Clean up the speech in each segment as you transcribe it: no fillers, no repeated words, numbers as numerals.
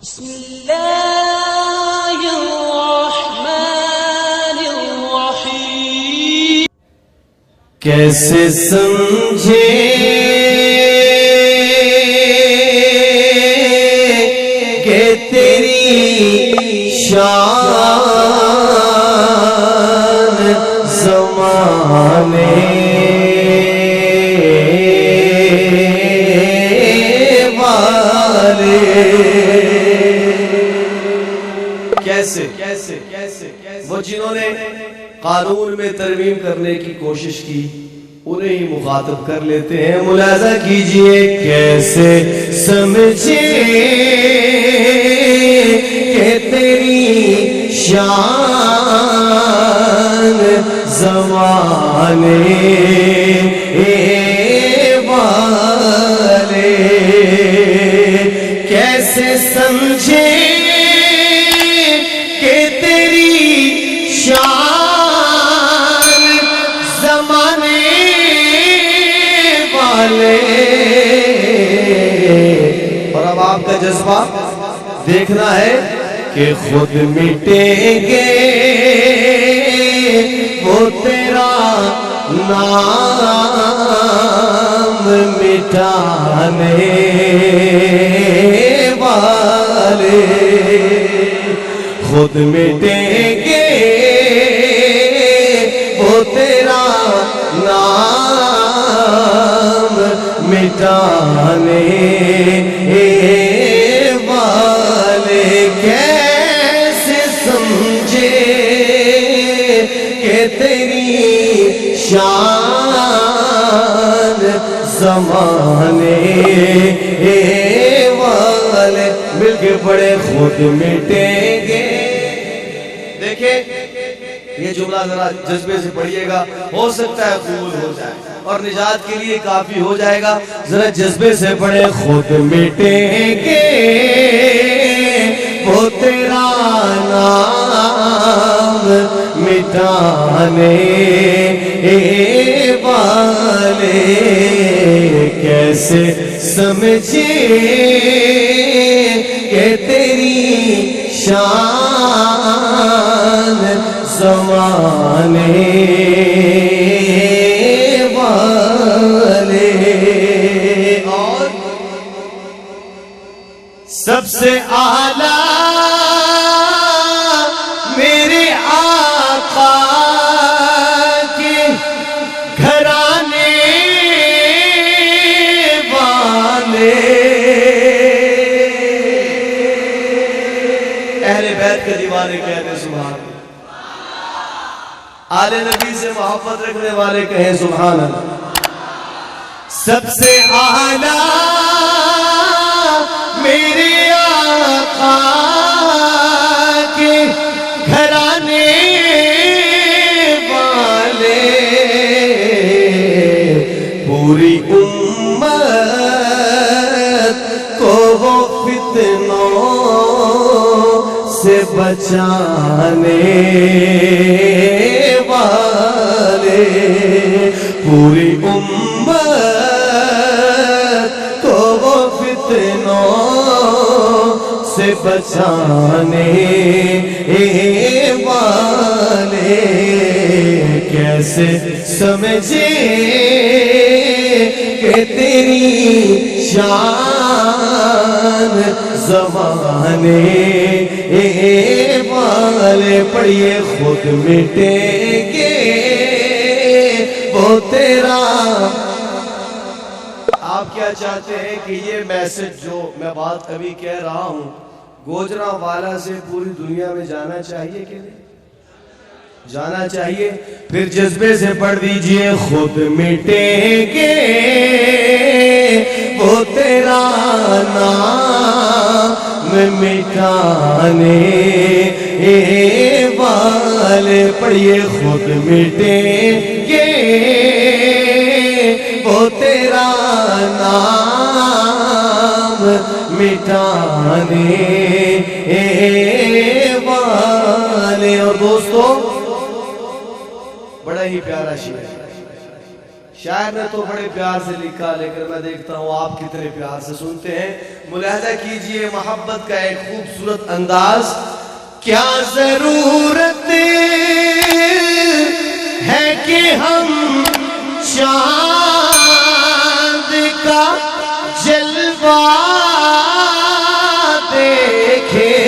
بسم اللہ الرحمن الرحیم۔ کیسے سمجھے کہ تیری شان زمانے والے کیسے وہ جنہوں نے قانون میں ترمیم کرنے کی کوشش کی انہیں ہی مخاطب کر لیتے ہیں۔ ملاحظہ کیجئے کیسے سمجھے کہ تیری شان زمانے والے، کیسے سمجھے کہ تیری شان زمانے والے۔ اور اب آپ کا جذبہ دیکھنا ہے کہ خود مٹیں گے وہ تیرا نام مٹانے والے، خود مٹیں گے وہ تیرا نام مٹانے والے۔ کیسے سمجھے کہ تیری شان زمانے والے، مل کے پڑے خود مٹیں گے۔ دیکھیں یہ جملہ ذرا جذبے سے پڑھیے گا، ہو سکتا ہے قبول ہو جائے اور نجات کے لیے کافی ہو جائے گا۔ ذرا جذبے سے پڑھے خود مٹیں گے وہ تیرا نام مٹانے والے، کیسے سمجھے کہ تیری شان زمانے والے۔ اور سب سے اعلیٰ میرے آقا کے گھرانے والے، اہل بیت کے دیوانے کہتے سبحان اللہ، آل نبی سے محبت رکھنے والے کہیں سبحان اللہ۔ سب سے اعلیٰ میرے آقا کے گھرانے والے، پوری امت کو وہ فتنوں سے بچانے والے، پوری امت کو وہ فتنوں سے بچانے والے، کیسے سمجھے کہ تیری شان زمانے والے۔ پڑھیے خود مٹیں گے وہ تیرا۔ آپ کیا چاہتے ہیں کہ یہ میسج جو میں بات ابھی کہہ رہا ہوں گوجرانوالا سے پوری دنیا میں جانا چاہیے کہ نہیں؟ جانا چاہیے۔ پھر جذبے سے پڑھ دیجئے خود مٹیں گے وہ تیرا نام مٹانے والے، پڑھیے خود مٹیں گے وہ تیرا نام مٹانے والے۔ اور دوستو بڑا ہی پیارا شعر شاعر نے تو بڑے پیار سے لکھا، لیکن میں دیکھتا ہوں آپ کتنے پیار سے سنتے ہیں. ملاحظہ کیجئے محبت کا ایک خوبصورت انداز. کیا ضرورت ہے کہ ہم چاند کا جلوہ دیکھیں،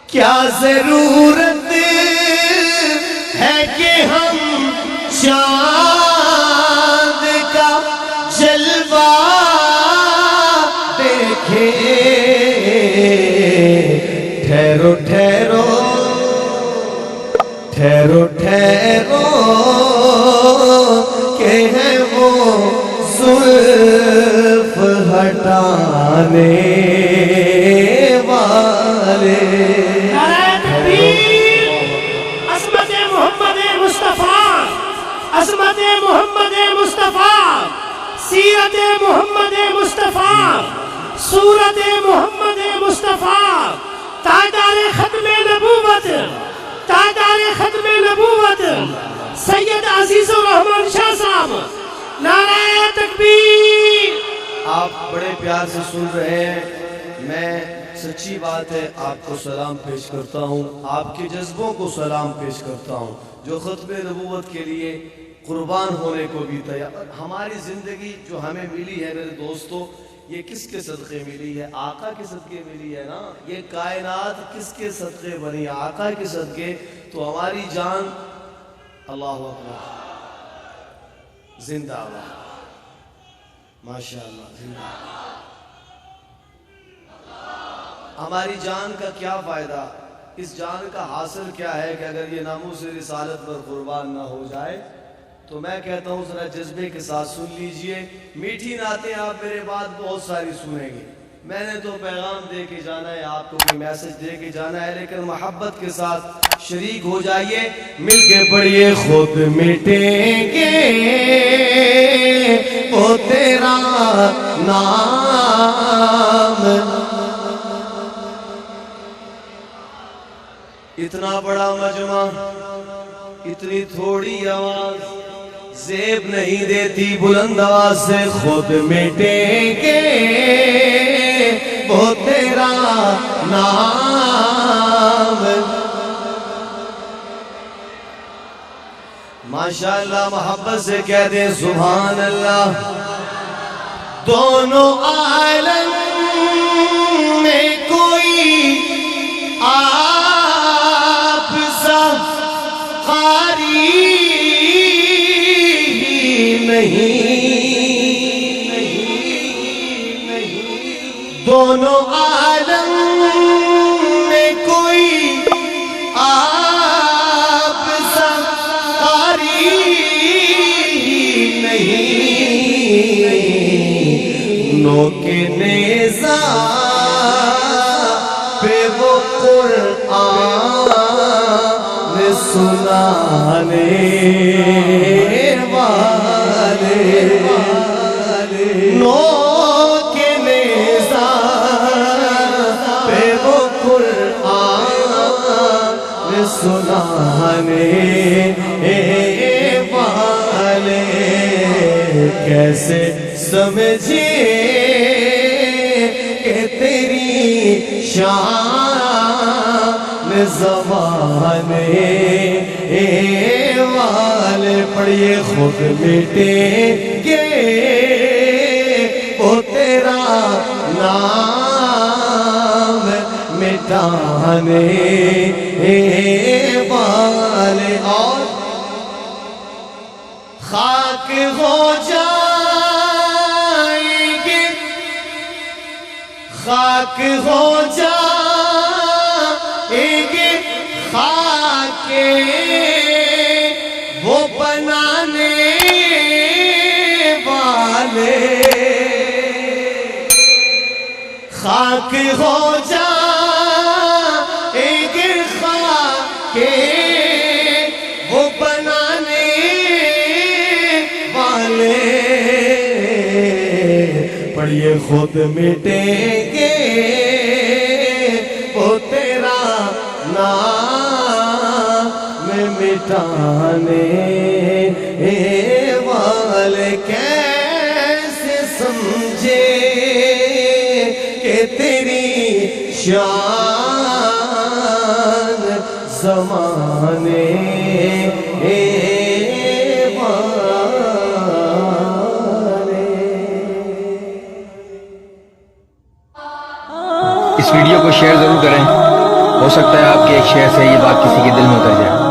کیا ضرورت ہے کہ ہم چاند کا جلوہ دیکھیں. ٹھہرو ٹھہرو ٹھہرو ٹھہرو کہ ہے وہ زلف ہٹانے والے. نعرہ تکبیر. عظمت محمد مصطفیٰ، عظمت محمد مصطفیٰ، سیرت محمد مصطفیٰ، صورت محمد مصطفیٰ، تاجدار ختم نبوت، تاجدار ختم نبوت سید عزیز الرحمن شاہ صاحب. نعرہ تکبیر. آپ بڑے پیار سے سن رہے ہیں. میں سچی بات ہے آپ کو سلام پیش کرتا ہوں، آپ کے جذبوں کو سلام پیش کرتا ہوں جو ختم نبوت کے لیے قربان ہونے کو بھی تیار. ہماری زندگی جو ہمیں ملی ہے میرے دوستو، یہ کس کے صدقے ملی ہے؟ آقا کے صدقے ملی ہے نا. یہ کائنات کس کے صدقے بنی؟ آقا کے صدقے. تو ہماری جان، اللہ اکبر، زندہ باد، ماشاءاللہ زندہ. ہماری جان کا کیا فائدہ؟ اس جان کا حاصل کیا ہے کہ اگر یہ ناموس رسالت پر قربان نہ ہو جائے؟ تو میں کہتا ہوں ذرا جذبے کے ساتھ سن لیجئے. میٹھی نعتیں آپ میرے بعد بہت ساری سنیں گے. میں نے تو پیغام دے کے جانا ہے، آپ کو کوئی میسج دے کے جانا ہے، لیکن محبت کے ساتھ شریک ہو جائیے. مل کے پڑھیے. خود مٹیں گے وہ تیرا نام. اتنا بڑا مجمع، اتنی تھوڑی آواز زیب نہیں دیتی بلند آواز سے. خود مٹیں گے وہ تیرا نام. ماشاءاللہ محبت سے کہہ دیں سبحان اللہ. دونوں عالم میں کوئی آپ سا قاری نہیں. دونوں عالم میں کوئی آپ سا قاری نہیں. نوک نیزہ پہ وہ قرآن سنانے والے. نوک نیزہ پہ وہ قرآن سنانے والے. کیسے سمجھے کہ تیری شان زمانے والے. پڑھیے. خود مٹیں گے وہ تیرا نام مٹانے والے. اور خاک ہو جائیں گے، خاک ہو جائیں گے خاک وہ بنانے والے. خاک ہو جائیں گے خاک وہ بنانے والے. پڑھیے. خود مٹیں گے وہ تیرا نام مٹانے والے کیسے سمجھے کہ تیری شان زمانے اس ویڈیو کو شیئر ضرور کریں، ہو سکتا ہے آپ کے ایک شیئر سے یہ بات کسی کے دل میں اتر جائے۔